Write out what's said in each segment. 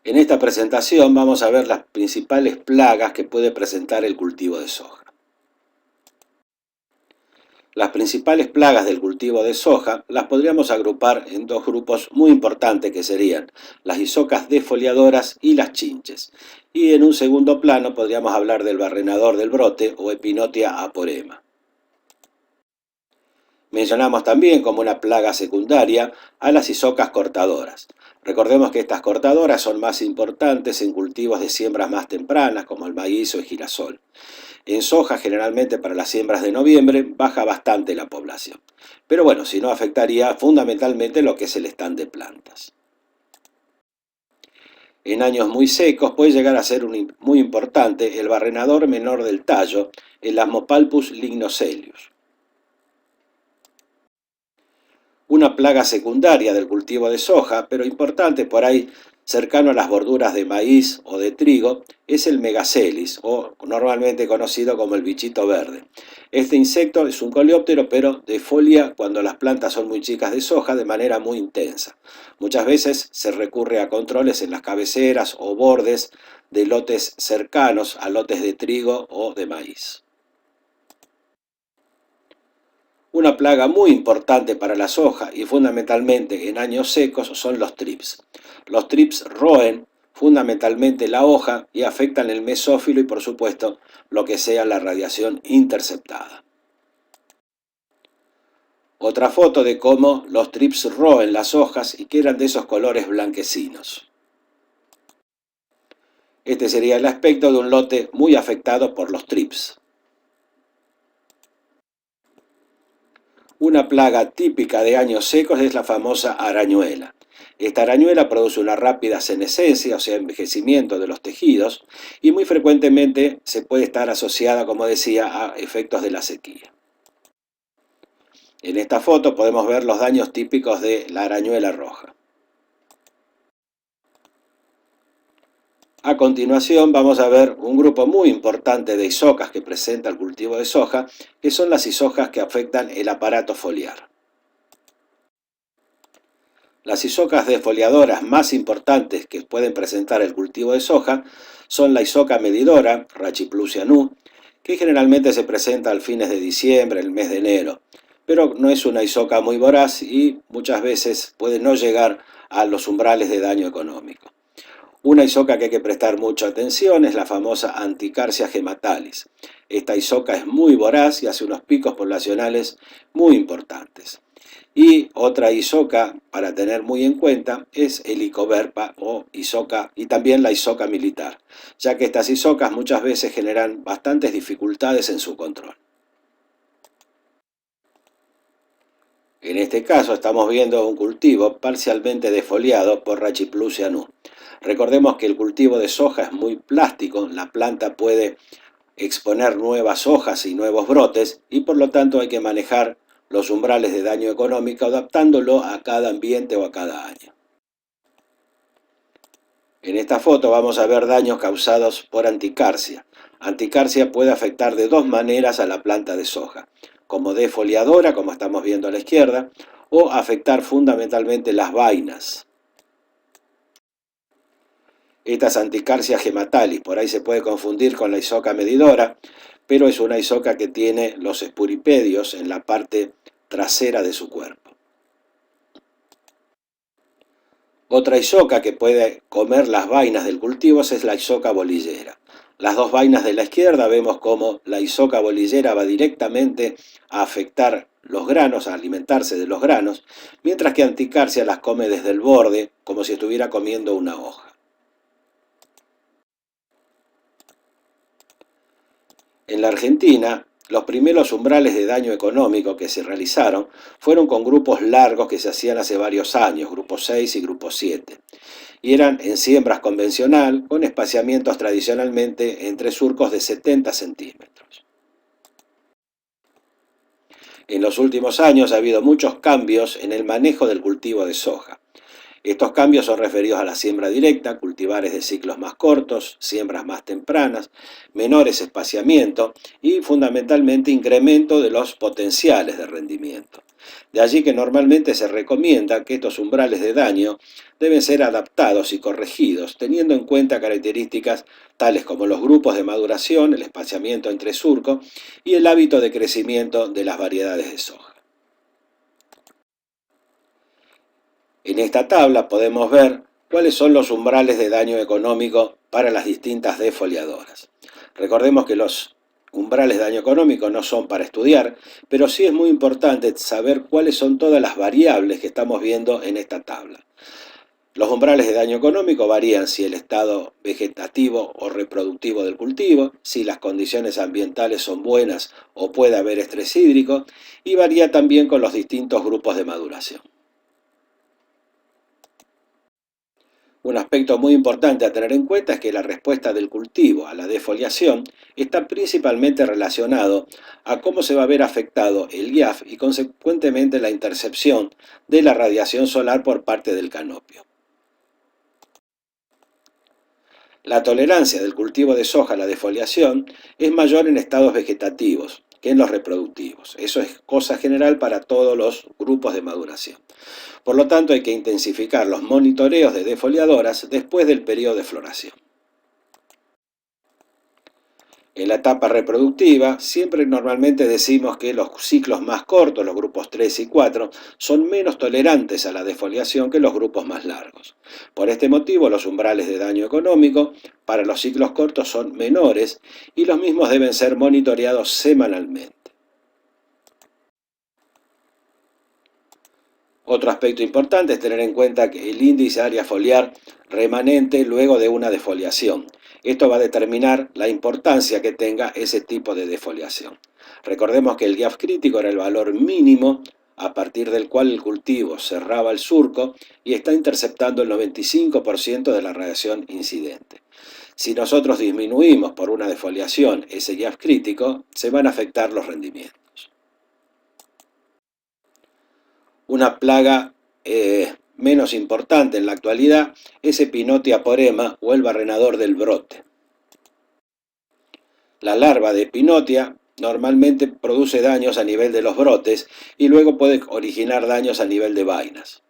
En esta presentación vamos a ver las principales plagas que puede presentar el cultivo de soja. Las principales plagas del cultivo de soja las podríamos agrupar en dos grupos muy importantes que serían las isocas defoliadoras y las chinches. Y en un segundo plano podríamos hablar del barrenador del brote o Epinotia aporema. Mencionamos también como una plaga secundaria a las isocas cortadoras. Recordemos que estas cortadoras son más importantes en cultivos de siembras más tempranas como el maíz o el girasol. En soja, generalmente para las siembras de noviembre, baja bastante la población. Pero bueno, si no afectaría fundamentalmente lo que es el stand de plantas. En años muy secos puede llegar a ser muy importante el barrenador menor del tallo, el Asmopalpus lignocelius. Una plaga secundaria del cultivo de soja, pero importante por ahí cercano a las borduras de maíz o de trigo, es el megacelis, o normalmente conocido como el bichito verde. Este insecto es un coleóptero, pero defolia cuando las plantas son muy chicas de soja de manera muy intensa. Muchas veces se recurre a controles en las cabeceras o bordes de lotes cercanos a lotes de trigo o de maíz. Una plaga muy importante para la soja y fundamentalmente en años secos son los trips. Los trips roen fundamentalmente la hoja y afectan el mesófilo y por supuesto lo que sea la radiación interceptada. Otra foto de cómo los trips roen las hojas y quedan de esos colores blanquecinos. Este sería el aspecto de un lote muy afectado por los trips. Una plaga típica de años secos es la famosa arañuela. Esta arañuela produce una rápida senescencia, o sea, envejecimiento de los tejidos, y muy frecuentemente se puede estar asociada, como decía, a efectos de la sequía. En esta foto podemos ver los daños típicos de la arañuela roja. A continuación vamos a ver un grupo muy importante de isocas que presenta el cultivo de soja, que son las isocas que afectan el aparato foliar. Las isocas defoliadoras más importantes que pueden presentar el cultivo de soja son la isoca medidora, Rachiplusia nu, que generalmente se presenta al fines de diciembre, el mes de enero, pero no es una isoca muy voraz y muchas veces puede no llegar a los umbrales de daño económico. Una isoca que hay que prestar mucha atención es la famosa Anticarcia gematalis. Esta isoca es muy voraz y hace unos picos poblacionales muy importantes. Y otra isoca para tener muy en cuenta es el Icoverpa o isoca y también la isoca militar, ya que estas isocas muchas veces generan bastantes dificultades en su control. En este caso estamos viendo un cultivo parcialmente defoliado por Rachiplusia nu. Recordemos que el cultivo de soja es muy plástico, la planta puede exponer nuevas hojas y nuevos brotes y por lo tanto hay que manejar los umbrales de daño económico adaptándolo a cada ambiente o a cada año. En esta foto vamos a ver daños causados por anticarcia. Anticarcia puede afectar de dos maneras a la planta de soja, como defoliadora, como estamos viendo a la izquierda, o afectar fundamentalmente las vainas. Esta es Anticarcia gematalis, por ahí se puede confundir con la isoca medidora, pero es una isoca que tiene los espuripedios en la parte trasera de su cuerpo. Otra isoca que puede comer las vainas del cultivo es la isoca bolillera. Las dos vainas de la izquierda vemos cómo la isoca bolillera va directamente a afectar los granos, a alimentarse de los granos, mientras que Anticarcia las come desde el borde, como si estuviera comiendo una hoja. En la Argentina, los primeros umbrales de daño económico que se realizaron fueron con grupos largos que se hacían hace varios años, grupo 6 y grupo 7, y eran en siembras convencional con espaciamientos tradicionalmente entre surcos de 70 centímetros. En los últimos años ha habido muchos cambios en el manejo del cultivo de soja. Estos cambios son referidos a la siembra directa, cultivares de ciclos más cortos, siembras más tempranas, menores espaciamientos y fundamentalmente incremento de los potenciales de rendimiento. De allí que normalmente se recomienda que estos umbrales de daño deben ser adaptados y corregidos, teniendo en cuenta características tales como los grupos de maduración, el espaciamiento entre surcos y el hábito de crecimiento de las variedades de soja. En esta tabla podemos ver cuáles son los umbrales de daño económico para las distintas defoliadoras. Recordemos que los umbrales de daño económico no son para estudiar, pero sí es muy importante saber cuáles son todas las variables que estamos viendo en esta tabla. Los umbrales de daño económico varían si el estado vegetativo o reproductivo del cultivo, si las condiciones ambientales son buenas o puede haber estrés hídrico, y varía también con los distintos grupos de maduración. Un aspecto muy importante a tener en cuenta es que la respuesta del cultivo a la defoliación está principalmente relacionado a cómo se va a ver afectado el IAF y consecuentemente la intercepción de la radiación solar por parte del canopio. La tolerancia del cultivo de soja a la defoliación es mayor en estados vegetativos que en los reproductivos. Eso es cosa general para todos los grupos de maduración. Por lo tanto, hay que intensificar los monitoreos de defoliadoras después del periodo de floración. En la etapa reproductiva, siempre normalmente decimos que los ciclos más cortos, los grupos 3 y 4, son menos tolerantes a la defoliación que los grupos más largos. Por este motivo, los umbrales de daño económico para los ciclos cortos son menores y los mismos deben ser monitoreados semanalmente. Otro aspecto importante es tener en cuenta que el índice de área foliar remanente luego de una defoliación. Esto va a determinar la importancia que tenga ese tipo de defoliación. Recordemos que el IAF crítico era el valor mínimo a partir del cual el cultivo cerraba el surco y está interceptando el 95% de la radiación incidente. Si nosotros disminuimos por una defoliación ese IAF crítico, se van a afectar los rendimientos. Una plaga menos importante en la actualidad es Epinotia porema o el barrenador del brote. La larva de Epinotia normalmente produce daños a nivel de los brotes y luego puede originar daños a nivel de vainas.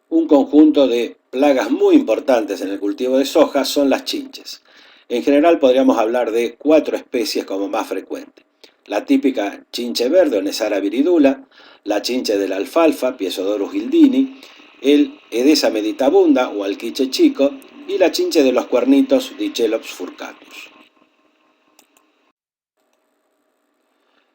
Un conjunto de plagas muy importantes en el cultivo de soja son las chinches. En general podríamos hablar de 4 especies como más frecuente. La típica chinche verde o Nesara viridula, la chinche de la alfalfa, Piezodorus gildini, el Edesa meditabunda o alquiche chico y la chinche de los cuernitos, Dichelops furcatus.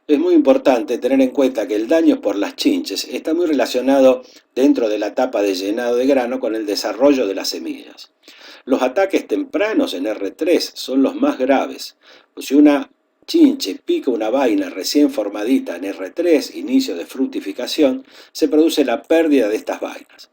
Es muy importante tener en cuenta que el daño por las chinches está muy relacionado dentro de la etapa de llenado de grano con el desarrollo de las semillas. Los ataques tempranos en R3 son los más graves. Si una chinche pica una vaina recién formadita en R3, inicio de fructificación, se produce la pérdida de estas vainas.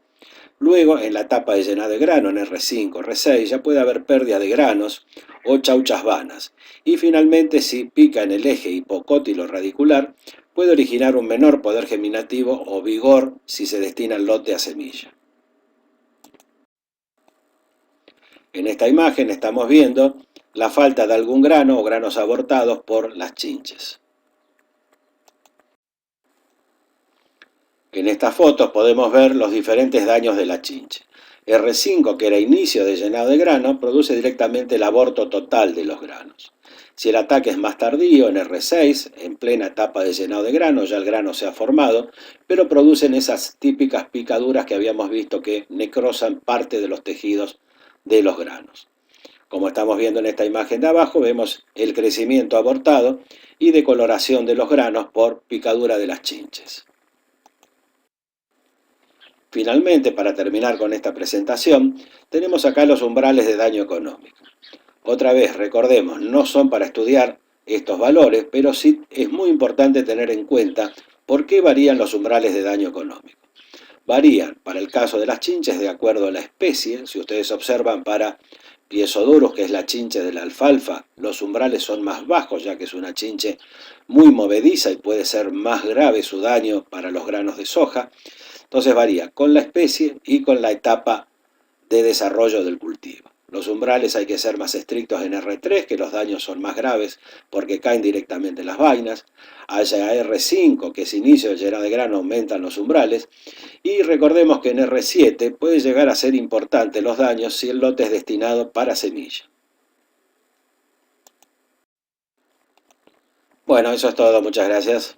Luego, en la etapa de llenado de grano, en R5, R6, ya puede haber pérdida de granos o chauchas vanas. Y finalmente, si pica en el eje hipocótilo radicular, puede originar un menor poder geminativo o vigor si se destina el lote a semilla. En esta imagen estamos viendo la falta de algún grano o granos abortados por las chinches. En estas fotos podemos ver los diferentes daños de la chinche. R5, que era inicio de llenado de grano, produce directamente el aborto total de los granos. Si el ataque es más tardío, en R6, en plena etapa de llenado de grano, ya el grano se ha formado, pero producen esas típicas picaduras que habíamos visto que necrosan parte de los tejidos de los granos. Como estamos viendo en esta imagen de abajo, vemos el crecimiento abortado y decoloración de los granos por picadura de las chinches. Finalmente, para terminar con esta presentación, tenemos acá los umbrales de daño económico. Otra vez, recordemos, no son para estudiar estos valores, pero sí es muy importante tener en cuenta por qué varían los umbrales de daño económico. Varían, para el caso de las chinches, de acuerdo a la especie. Si ustedes observan, para Piezodurus, que es la chinche de la alfalfa, los umbrales son más bajos, ya que es una chinche muy movediza y puede ser más grave su daño para los granos de soja. Entonces varía con la especie y con la etapa de desarrollo del cultivo. Los umbrales hay que ser más estrictos en R3, que los daños son más graves porque caen directamente en las vainas. Haya R5, que es inicio de llena de grano, aumentan los umbrales. Y recordemos que en R7 puede llegar a ser importante los daños si el lote es destinado para semilla. Bueno, eso es todo, muchas gracias.